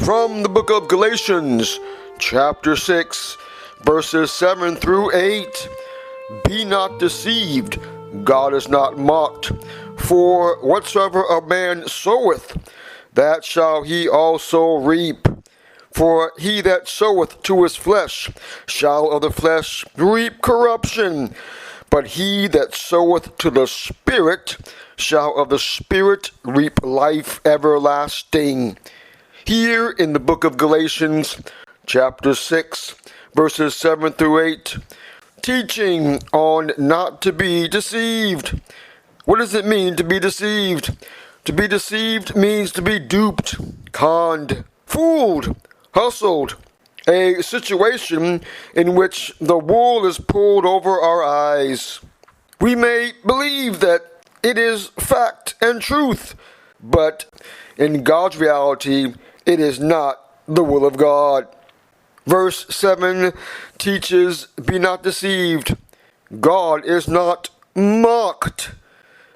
From the book of Galatians, chapter 6, verses 7 through 8. Be not deceived, God is not mocked. For whatsoever a man soweth, that shall he also reap. For he that soweth to his flesh shall of the flesh reap corruption. But he that soweth to the Spirit shall of the Spirit reap life everlasting. Here in the book of Galatians, chapter 6, verses 7 through 8, teaching on not to be deceived. What does it mean to be deceived? To be deceived means to be duped, conned, fooled, hustled. A situation in which the wool is pulled over our eyes. We may believe that it is fact and truth, but in God's reality, it is not the will of God. Verse 7 teaches, be not deceived. God is not mocked.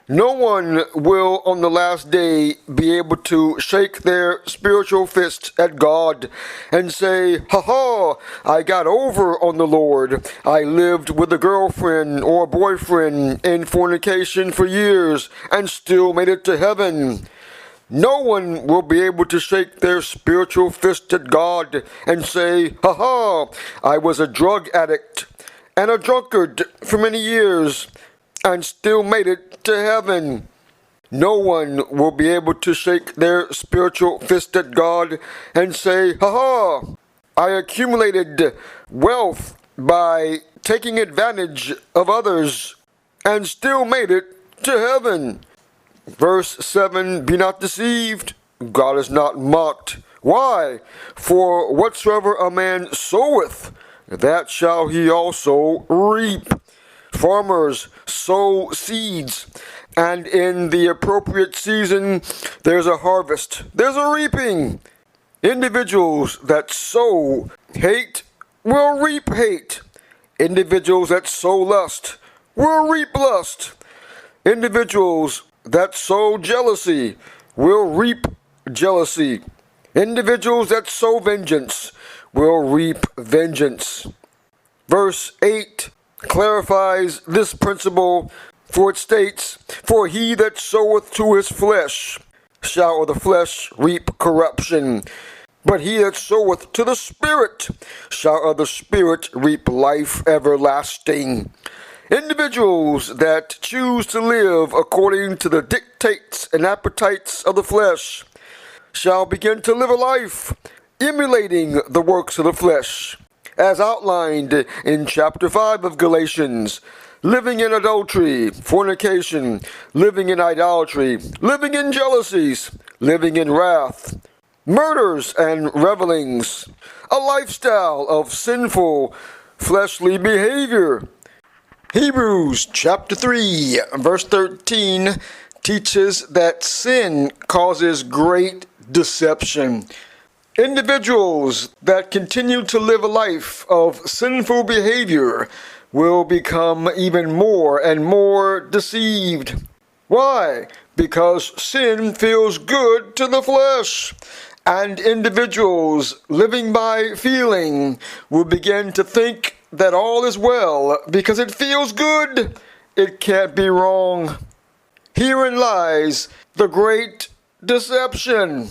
No one will on the last day be able to shake their spiritual fist at God and say, ha ha, I got over on the Lord. I lived with a girlfriend or a boyfriend in fornication for years and still made it to heaven. No one will be able to shake their spiritual fist at God and say, ha ha, I was a drug addict and a drunkard for many years and still made it to heaven. No one will be able to shake their spiritual fist at God and say, ha ha, I accumulated wealth by taking advantage of others and still made it to heaven. Verse 7, be not deceived, God is not mocked. Why? For whatsoever a man soweth, that shall he also reap. Farmers sow seeds, and in the appropriate season, there's a harvest, there's a reaping. Individuals that sow hate will reap hate. Individuals that sow lust will reap lust. Individuals that sow jealousy will reap jealousy. Individuals that sow vengeance will reap vengeance. Verse 8 clarifies this principle, for it states, for he that soweth to his flesh shall of the flesh reap corruption, but he that soweth to the Spirit shall of the Spirit reap life everlasting. Individuals that choose to live according to the dictates and appetites of the flesh shall begin to live a life emulating the works of the flesh, as outlined in chapter 5 of Galatians, living in adultery, fornication, living in idolatry, living in jealousies, living in wrath, murders and revelings, a lifestyle of sinful, fleshly behavior. Hebrews chapter 3, verse 13 teaches that sin causes great deception. Individuals that continue to live a life of sinful behavior will become even more and more deceived. Why? Because sin feels good to the flesh, and individuals living by feeling will begin to think that all is well because it feels good. It can't be wrong. Herein lies the great deception.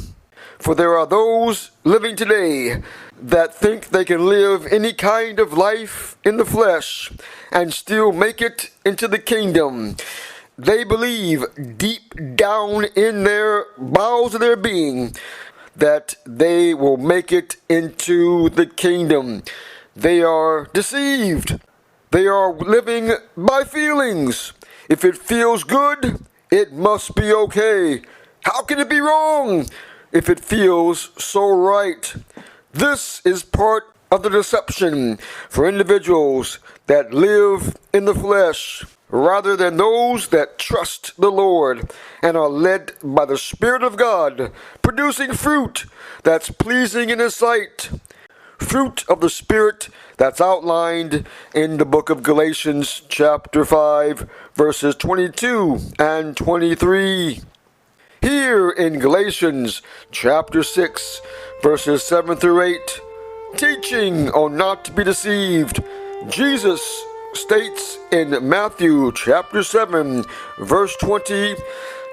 For there are those living today that think they can live any kind of life in the flesh and still make it into the kingdom. They believe deep down in their bowels of their being that they will make it into the kingdom. They are deceived. They are living by feelings. If it feels good, it must be okay. How can it be wrong if it feels so right? This is part of the deception for individuals that live in the flesh rather than those that trust the Lord and are led by the Spirit of God, producing fruit that's pleasing in His sight. Fruit of the Spirit that's outlined in the book of Galatians chapter 5, verses 22 and 23. Here in Galatians chapter 6, verses 7 through 8. Teaching on not to be deceived. Jesus states in Matthew chapter 7, verse 20,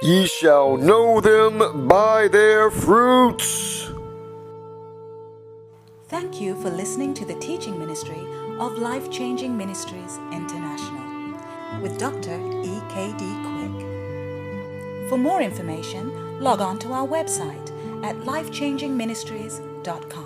"Ye shall know them by their fruits." Thank you for listening to the teaching ministry of Life Changing Ministries International with Dr. E.K.D. Quick. For more information, log on to our website at lifechangingministries.com.